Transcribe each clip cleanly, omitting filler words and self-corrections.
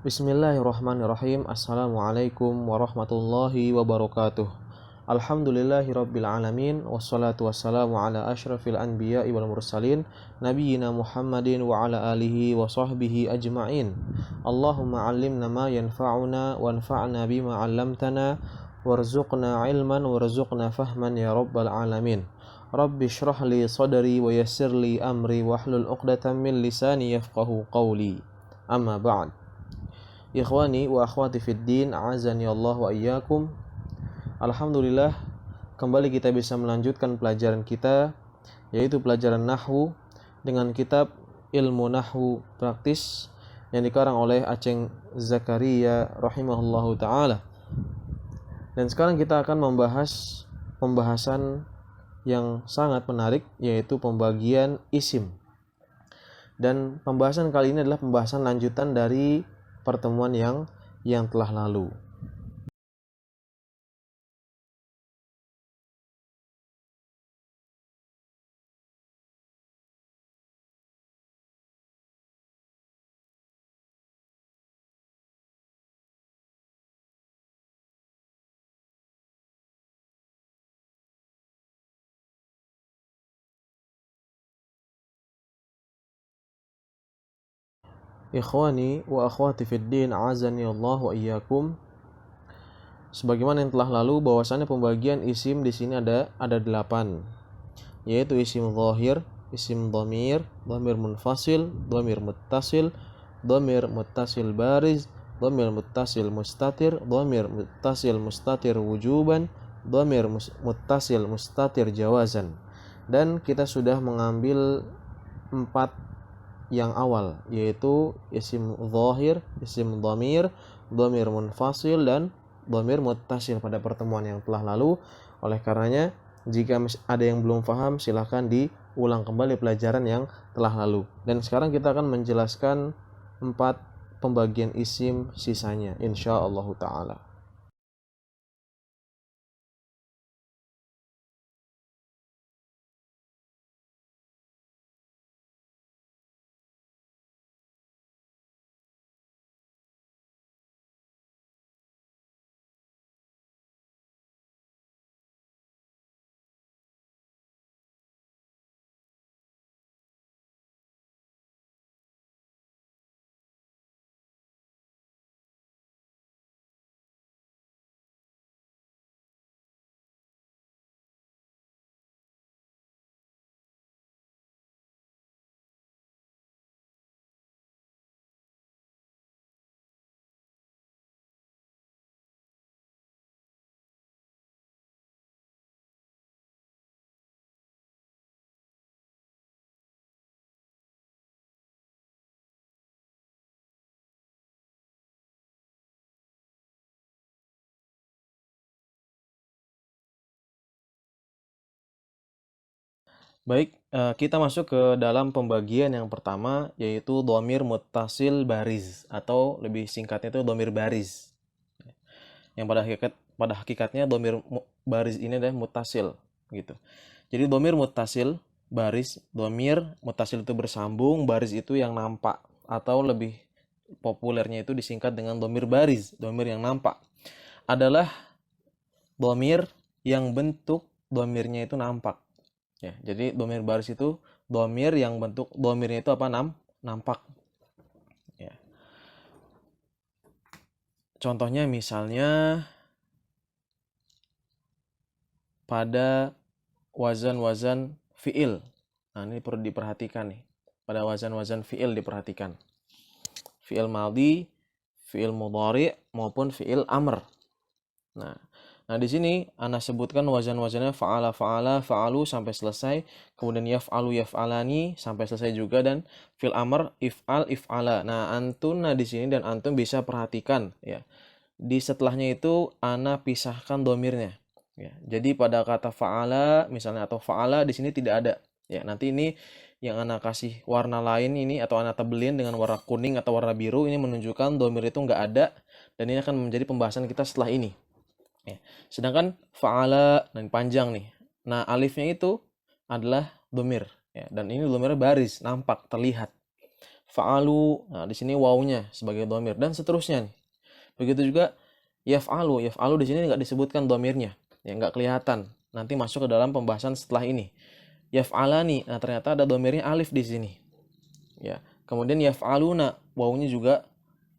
Bismillahirrahmanirrahim. Assalamualaikum warahmatullahi wabarakatuh. Alhamdulillahirabbil alamin wassalatu wassalamu ala asyrafil anbiya'i wal mursalin nabiyyina Muhammadin wa ala alihi wa sahbihi ajma'in. Allahumma 'allimna ma yanfa'una wanfa'na bima 'allamtana warzuqna 'ilman warzuqna fahman ya rabbal alamin. Rabbi shrah li sadri wa yassir li amri wahlul 'uqdatam min lisani yafqahu qawli. Amma ba'd. Ikhwani wa akhwati fid din, a'azani Allah wa iyyakum. Alhamdulillah, kembali kita bisa melanjutkan pelajaran kita, yaitu pelajaran nahwu dengan kitab Ilmu Nahwu Praktis yang dikarang oleh Aceng Zakaria rahimahullahu taala. Dan sekarang kita akan membahas pembahasan yang sangat menarik, yaitu pembagian isim. Dan pembahasan kali ini adalah pembahasan lanjutan dari pertemuan yang telah lalu. Ikhwani wa akhwati fid din, a'azani Allah wa iyyakum. Sebagaimana yang telah lalu, bahwasannya pembagian isim di sini ada 8, yaitu isim zahir, isim dhamir, dhamir munfasil, dhamir muttasil, dhamir muttasil bariz, dhamir muttasil mustatir, dhamir muttasil mustatir wujuban, dhamir muttasil mustatir jawazan. Dan kita sudah mengambil 4 yang awal, yaitu isim zahir, isim dhamir, dhamir munfasil, dan dhamir muttasil pada pertemuan yang telah lalu. Oleh karenanya, jika ada yang belum paham, silahkan diulang kembali pelajaran yang telah lalu. Dan sekarang kita akan menjelaskan 4 pembagian isim sisanya, insyaallah ta'ala. Baik, kita masuk ke dalam pembagian yang pertama, yaitu dhamir muttasil bariz, atau lebih singkatnya itu dhamir bariz. Yang pada hakikatnya dhamir bariz ini adalah muttasil gitu. Jadi dhamir muttasil baris, dhamir muttasil itu bersambung, baris itu yang nampak, atau lebih populernya itu disingkat dengan dhamir bariz, dhamir yang nampak, adalah dhamir yang bentuk dhamirnya itu nampak. Ya, jadi dhamir baris itu dhamir yang bentuk dhamirnya itu apa? Nampak. Ya. Contohnya misalnya pada wazan-wazan fi'il. Nah, ini perlu diperhatikan nih. Pada wazan-wazan fi'il diperhatikan. Fi'il madhi, fi'il mudhari' maupun fi'il amr. Nah, di sini ana sebutkan wazan-wazannya fa'ala, fa'alu sampai selesai, kemudian yaf'alu, yaf'alani sampai selesai juga, dan fil amr if'al, if'ala. Nah, di sini dan antum bisa perhatikan ya. Di setelahnya itu ana pisahkan domirnya. Ya. Jadi pada kata fa'ala misalnya atau fa'ala di sini tidak ada. Ya, nanti ini yang ana kasih warna lain ini atau ana tebelin dengan warna kuning atau warna biru, ini menunjukkan domir itu nggak ada, dan ini akan menjadi pembahasan kita setelah ini. Ya. Sedangkan fa'ala dan panjang nih. Nah, alifnya itu adalah domir ya, dan ini domirnya baris, nampak, terlihat. fa'alu. Nah, di sini wawunya sebagai domir dan seterusnya nih. Begitu juga yaf'alu. Yaf'alu di sini nggak disebutkan domirnya, ya nggak kelihatan. Nanti masuk ke dalam pembahasan setelah ini. Yaf'alani. Nah, ternyata ada domirnya alif di sini. Ya. Kemudian yaf'aluna, wawunya juga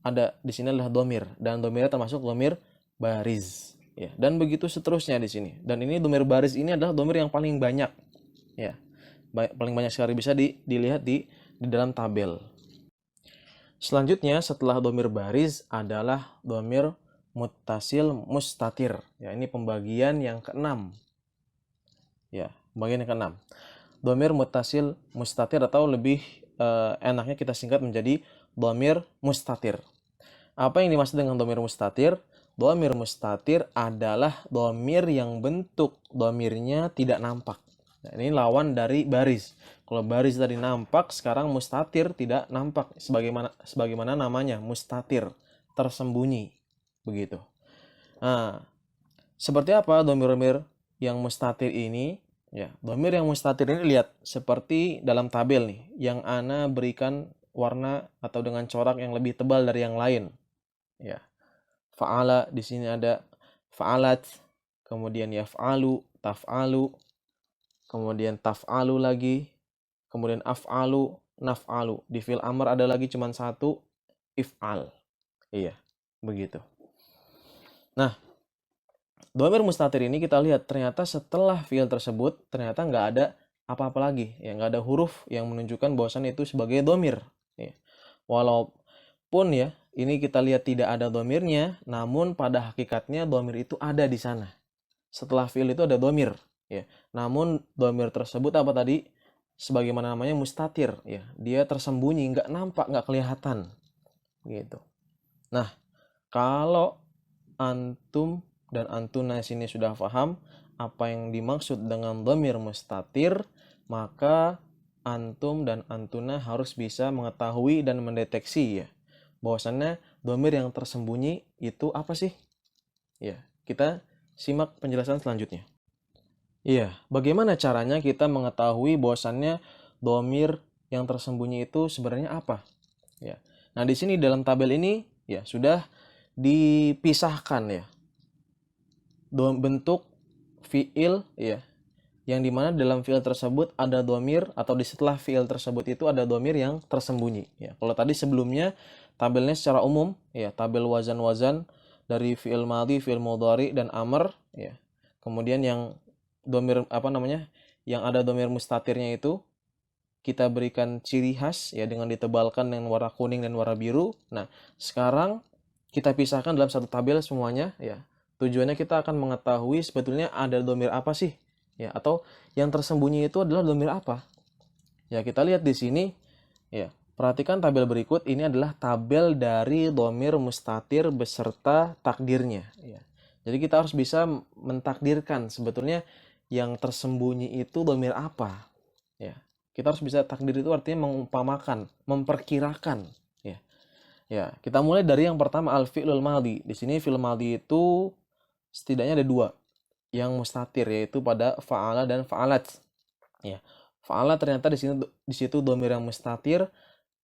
ada di sini adalah domir dan domirnya termasuk domir bariz. Ya, dan begitu seterusnya di sini. Dan ini domir baris ini adalah domir yang paling banyak. Ya, paling banyak sekali bisa dilihat di dalam tabel. Selanjutnya setelah domir baris adalah domir muttasil mustatir. Ya, ini pembagian yang keenam. Ya, pembagian yang keenam. Domir muttasil mustatir atau lebih enaknya kita singkat menjadi domir mustatir. Apa yang dimaksud dengan domir mustatir? Domir mustatir adalah domir yang bentuk domirnya tidak nampak. Nah, ini lawan dari baris. Kalau baris tadi nampak, sekarang mustatir tidak nampak. Sebagaimana namanya, mustatir, tersembunyi. Begitu. Nah, seperti apa domir-domir yang mustatir ini? Ya, domir yang mustatir ini lihat seperti dalam tabel nih, yang ana berikan warna atau dengan corak yang lebih tebal dari yang lain. Ya. Fa'ala di sini ada fa'alat, kemudian yaf'alu, taf'alu, kemudian taf'alu lagi, kemudian af'alu, naf'alu. Di fi'il amr ada lagi cuma satu, if'al. Iya, begitu. Nah, domir mustatir ini kita lihat ternyata setelah fi'il tersebut ternyata nggak ada apa-apa lagi, ya nggak ada huruf yang menunjukkan bahwasan itu sebagai domir. Ya. Walaupun ya ini kita lihat tidak ada domirnya, namun pada hakikatnya domir itu ada di sana. Setelah fi'il itu ada domir, ya. Namun domir tersebut apa tadi? Sebagaimana namanya mustatir, ya. Dia tersembunyi, nggak nampak, nggak kelihatan, gitu. Nah, kalau antum dan antuna sini sudah paham apa yang dimaksud dengan domir mustatir, maka antum dan antuna harus bisa mengetahui dan mendeteksi ya bahwasannya domir yang tersembunyi itu apa sih? Ya, kita simak penjelasan selanjutnya. Iya, bagaimana caranya kita mengetahui bahwasannya domir yang tersembunyi itu sebenarnya apa? Ya. Nah, di sini dalam tabel ini ya sudah dipisahkan ya. Bentuk fiil ya. Yang dimana dalam fiil tersebut ada domir atau di setelah fiil tersebut itu ada domir yang tersembunyi. Ya, kalau tadi sebelumnya tabelnya secara umum ya tabel wazan-wazan dari fiil madhi, fiil mudhari dan amr ya. Kemudian yang domir yang ada domir mustatirnya itu kita berikan ciri khas ya dengan ditebalkan dengan warna kuning dan warna biru. Nah, sekarang kita pisahkan dalam satu tabel semuanya ya. Tujuannya kita akan mengetahui sebetulnya ada domir apa sih? Ya, atau yang tersembunyi itu adalah domir apa? Ya, kita lihat di sini ya. Perhatikan tabel berikut, ini adalah tabel dari domir mustatir beserta takdirnya ya. Jadi kita harus bisa mentakdirkan sebetulnya yang tersembunyi itu domir apa ya. Kita harus bisa takdir itu artinya mengumpamakan, memperkirakan ya. Ya, kita mulai dari yang pertama al-fi'lul madhi. Di sini fi'il madhi itu setidaknya ada dua yang mustatir yaitu pada fa'ala dan fa'alat. Ya. Fa'ala ternyata di situ domir yang mustatir,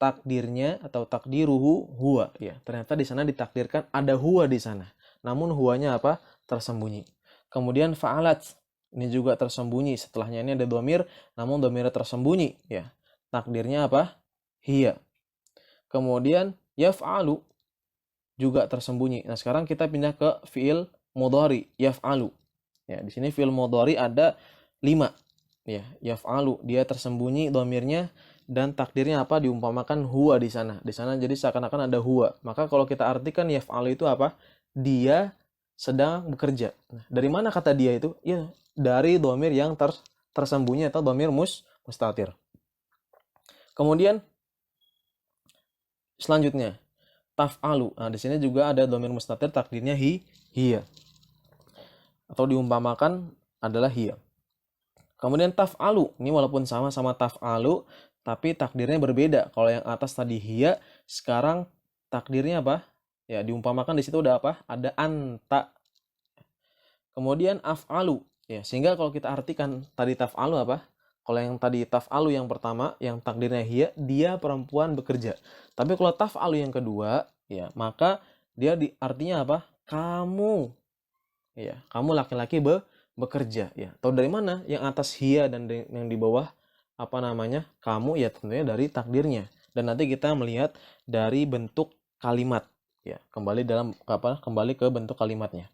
takdirnya atau takdiruhu huwa ya. Ternyata di sana ditakdirkan ada huwa di sana. Namun huwanya apa? Tersembunyi. Kemudian fa'alat ini juga tersembunyi. Setelahnya ini ada domir, namun domirnya tersembunyi ya. Takdirnya apa? Hiya. Kemudian yaf'alu juga tersembunyi. Nah, sekarang kita pindah ke fi'il mudhari, yaf'alu. Ya, di sini fi'il mudhari ada 5. Ya, yaf'alu, dia tersembunyi domirnya dan takdirnya apa? Diumpamakan huwa di sana. Di sana jadi seakan-akan ada huwa. Maka kalau kita artikan yaf'alu itu apa? Dia sedang bekerja. Nah, dari mana kata dia itu? Ya, dari domir yang tersembunyi atau domir mustatir. Kemudian selanjutnya taf'alu. Nah, di sini juga ada domir mustatir takdirnya hiya. Atau diumpamakan adalah hiya. Kemudian taf'alu. Ini walaupun sama-sama taf'alu, tapi takdirnya berbeda. Kalau yang atas tadi hiya, sekarang takdirnya apa? Ya, diumpamakan di situ udah apa? Ada anta. Kemudian af'alu. Ya, sehingga kalau kita artikan tadi taf'alu apa? Kalau yang tadi taf'alu yang pertama, yang takdirnya hiya, dia perempuan bekerja. Tapi kalau taf'alu yang kedua, ya, maka dia artinya apa? Kamu, ya, kamu laki-laki bekerja, ya. Tahu dari mana? Yang atas hiya dan yang di bawah apa namanya? Kamu, ya tentunya dari takdirnya. Dan nanti kita melihat dari bentuk kalimat, ya. Kembali ke bentuk kalimatnya.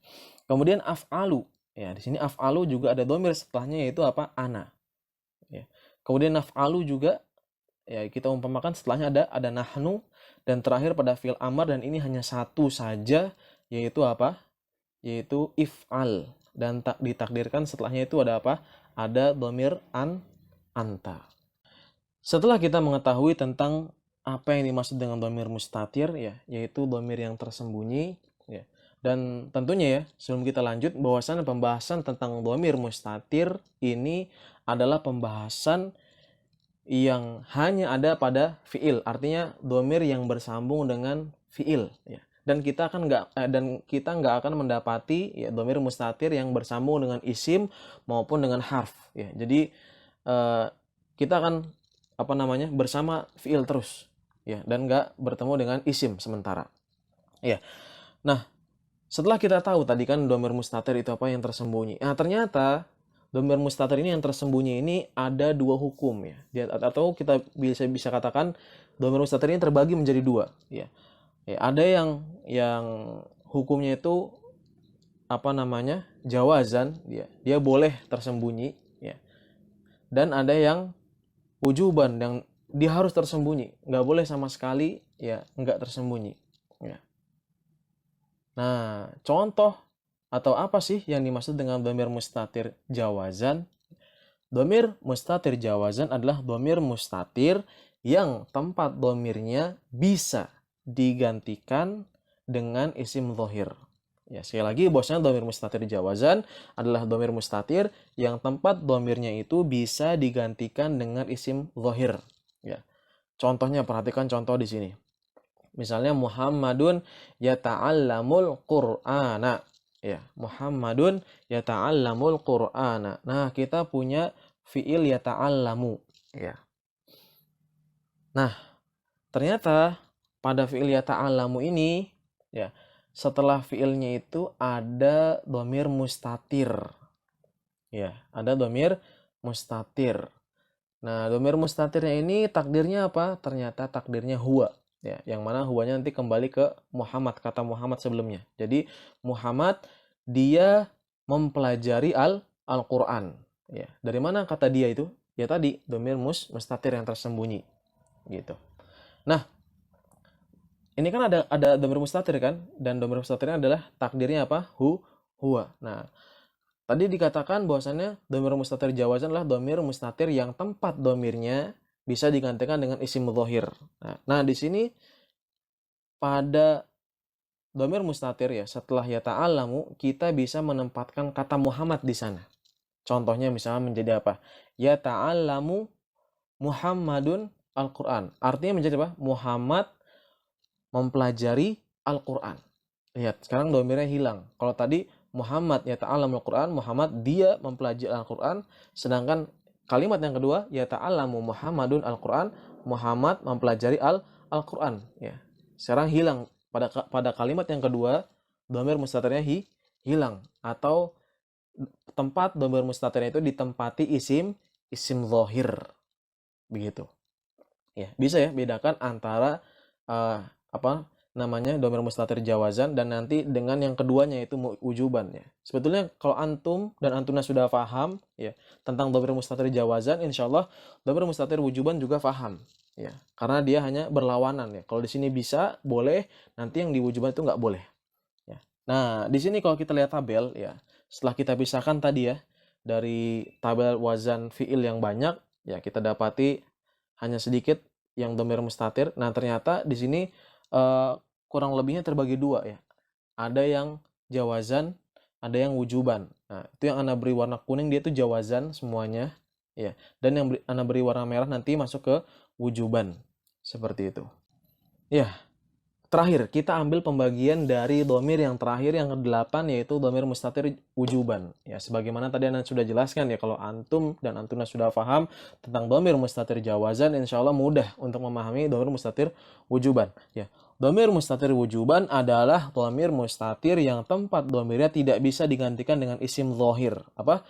Kemudian af'alu, ya, di sini af'alu juga ada dhamir setelahnya, yaitu apa? Ana. Ya. Kemudian naf'alu juga, ya, kita umpamakan setelahnya ada nahnu, dan terakhir pada fi'il amar, dan ini hanya satu saja, yaitu apa? Yaitu if'al, dan ditakdirkan setelahnya itu ada apa? Ada dhamir anta. Setelah kita mengetahui tentang apa yang dimaksud dengan dhamir mustatir, ya, yaitu dhamir yang tersembunyi, ya. Dan tentunya ya, sebelum kita lanjut, bahwasan pembahasan tentang dhamir mustatir ini adalah pembahasan yang hanya ada pada fiil, artinya dhamir yang bersambung dengan fiil, ya. Dan kita nggak akan mendapati, ya, dhamir mustatir yang bersambung dengan isim maupun dengan harf, ya. Jadi kita akan apa namanya bersama fiil terus, ya, dan nggak bertemu dengan isim sementara, ya. Nah, setelah kita tahu tadi kan dhamir mustatir itu apa yang tersembunyi, nah ternyata dhamir mustatir ini yang tersembunyi ini ada dua hukum, ya. Atau kita bisa katakan dhamir mustatir ini terbagi menjadi dua, ya. Ya, ada yang hukumnya itu apa namanya jawazan, dia boleh tersembunyi, ya. Dan ada yang wujuban, yang dia harus tersembunyi, nggak boleh sama sekali, ya, nggak tersembunyi, ya. Nah, contoh atau apa sih yang dimaksud dengan dhamir mustatir jawazan? Dhamir mustatir jawazan adalah dhamir mustatir yang tempat dhamirnya bisa digantikan dengan isim dhahir. Ya, sekali lagi, bahwasanya dhamir mustatir jawazan adalah dhamir mustatir yang tempat dhamirnya itu bisa digantikan dengan isim dhahir, ya. Contohnya, perhatikan contoh di sini. Misalnya Muhammadun yata'allamul Qur'ana, ya. Muhammadun yata'allamul Qur'ana. Nah, kita punya fiil yata'allamu, ya. Nah, ternyata pada fiil yata'allamu ini, ya, setelah fiilnya itu ada dhamir mustatir, ya, ada dhamir mustatir. Nah, dhamir mustatirnya ini takdirnya apa? Ternyata takdirnya huwa, ya, yang mana huwanya nanti kembali ke Muhammad, kata Muhammad sebelumnya. Jadi Muhammad dia mempelajari Al-Qur'an, ya. Dari mana kata dia itu? Ya tadi dhamir mustatir yang tersembunyi, gitu. Nah, ini kan ada dhamir mustatir kan, dan dhamir mustatirnya adalah takdirnya apa? Huwa. Nah, tadi dikatakan bahwasannya dhamir mustatir jawazan adalah dhamir mustatir yang tempat dhamirnya bisa digantikan dengan isim dhahir. Nah, di sini pada dhamir mustatir, ya, setelah ya ta'allamu kita bisa menempatkan kata Muhammad di sana. Contohnya misalnya menjadi apa? Ya ta'allamu Muhammadun Al-Qur'an. Artinya menjadi apa? Muhammad mempelajari Al-Qur'an. Lihat, sekarang dhamirnya hilang. Kalau tadi Muhammad yata'allamul Qur'an, Muhammad dia mempelajari Al-Qur'an, sedangkan kalimat yang kedua yata'allamu Muhammadun Al-Qur'an, Muhammad mempelajari Al-Qur'an, ya. Sekarang hilang pada kalimat yang kedua, dhamir mustatirnya hilang, atau tempat dhamir mustatirnya itu ditempati isim dhahir, begitu. Ya, bisa ya bedakan antara apa namanya dhamir mustatir jawazan dan nanti dengan yang keduanya itu wujuban, ya. Sebetulnya kalau antum dan antuna sudah paham, ya, tentang dhamir mustatir jawazan, insyaallah dhamir mustatir wujuban juga paham, ya. Karena dia hanya berlawanan, ya. Kalau di sini bisa boleh, nanti yang di wujuban itu nggak boleh, ya. Nah, di sini kalau kita lihat tabel, ya, setelah kita pisahkan tadi, ya, dari tabel wazan fiil yang banyak, ya, kita dapati hanya sedikit yang dhamir mustatir. Nah, ternyata di sini kurang lebihnya terbagi dua, ya. Ada yang jawazan, ada yang wujuban. Nah, itu yang ana beri warna kuning dia itu jawazan semuanya, ya. Dan yang ana beri warna merah nanti masuk ke wujuban. Seperti itu. Ya. terakhir, kita ambil pembagian dari domir yang terakhir yang ke-8 yaitu domir mustatir wujuban. Ya, sebagaimana tadi Anda sudah jelaskan ya, kalau antum dan antuna sudah paham tentang domir mustatir jawazan, insya Allah mudah untuk memahami domir mustatir wujuban. Ya, domir mustatir wujuban adalah domir mustatir yang tempat domirnya tidak bisa digantikan dengan isim zahir. Apa?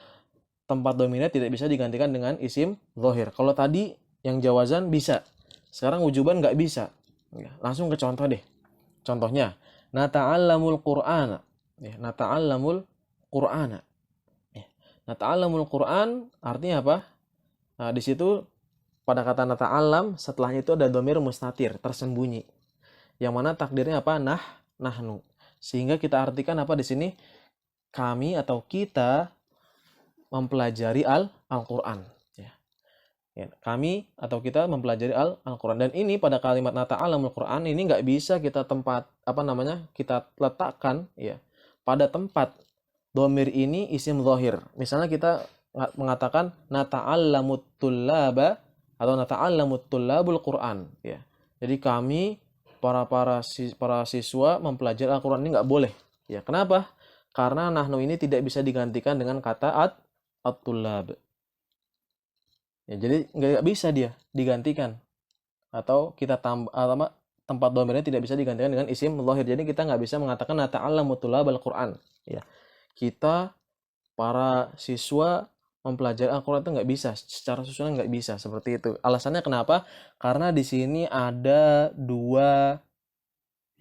Tempat domirnya tidak bisa digantikan dengan isim zahir. Kalau tadi yang jawazan bisa, sekarang wujuban nggak bisa. Ya, langsung ke contoh deh. Contohnya, nata'allamul Qur'ana. Ya, nata'allamul Qur'ana. Ya, nata'allamul Qur'an artinya apa? Nah, di situ pada kata nata'allam setelahnya itu ada domir mustatir, tersembunyi. Yang mana takdirnya apa? Nahnu. Sehingga kita artikan apa di sini? Kami atau kita mempelajari Al-Qur'an. Ya, kami atau kita mempelajari Al-Qur'an. Dan ini pada kalimat nata'allamul Qur'an ini nggak bisa kita kita letakkan ya pada tempat domir ini isim zahir. Misalnya kita mengatakan nata'allamut tullaba atau nata'allamut tullabul Qur'an ya. Jadi kami para siswa mempelajari Al-Qur'an, ini nggak boleh. Ya, kenapa? Karena nahnu ini tidak bisa digantikan dengan kata at-tullab. Ya, jadi nggak bisa dia digantikan atau kita tempat domirnya tidak bisa digantikan dengan isim zahir. Jadi kita nggak bisa mengatakan nata'allamu tulabal Qur'an. Ya, kita para siswa mempelajari Al-Qur'an itu nggak bisa, secara susunan nggak bisa seperti itu. Alasannya kenapa? Karena di sini ada dua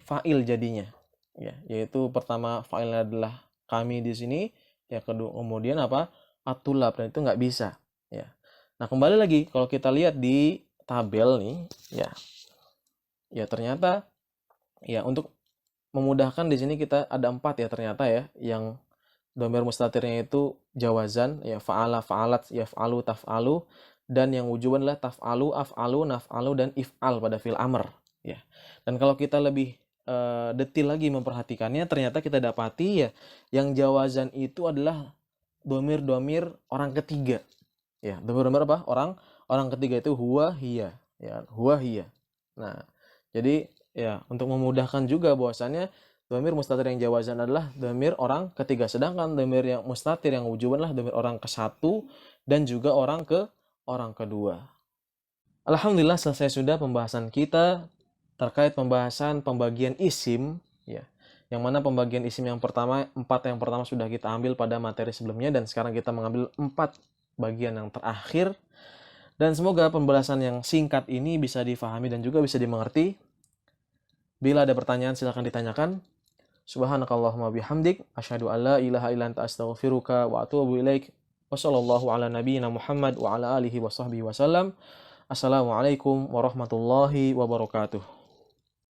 fa'il jadinya. Ya, yaitu pertama fa'ilnya adalah kami di sini, ya kedua kemudian apa? At-tulab, dan itu nggak bisa. Ya. Nah, kembali lagi kalau kita lihat di tabel nih, ya ternyata ya untuk memudahkan di sini kita ada 4 ya ternyata ya, yang domir mustatirnya itu jawazan, ya fa'ala, fa'alat, yaf'alu, taf'alu, dan yang wujuban adalah taf'alu, af'alu, naf'alu, dan if'al pada fi'il amr. Ya. Dan kalau kita lebih detil lagi memperhatikannya, ternyata kita dapati ya yang jawazan itu adalah domir-domir orang ketiga. Ya, domir-domir apa? Orang ketiga itu huwa, hiya. Ya, huwa, hiya. Nah, jadi ya untuk memudahkan juga bahwasannya domir mustatir yang jawazan adalah domir orang ketiga, sedangkan domir yang mustatir yang wujuban adalah domir orang ke-1 dan juga orang kedua. Alhamdulillah selesai sudah pembahasan kita terkait pembahasan pembagian isim ya. Yang mana pembagian isim yang pertama, 4 yang pertama sudah kita ambil pada materi sebelumnya, dan sekarang kita mengambil 4 bagian yang terakhir. Dan semoga pembahasan yang singkat ini bisa difahami dan juga bisa dimengerti. Bila ada pertanyaan silakan ditanyakan. Subhanakallahumma bihamdik asyhadu alla ilaha illa anta astaghfiruka wa atubu ilaik. Wassallallahu ala nabiyyina Muhammad wa ala alihi wa sahbihi wasallam. Assalamualaikum warahmatullahi wabarakatuh.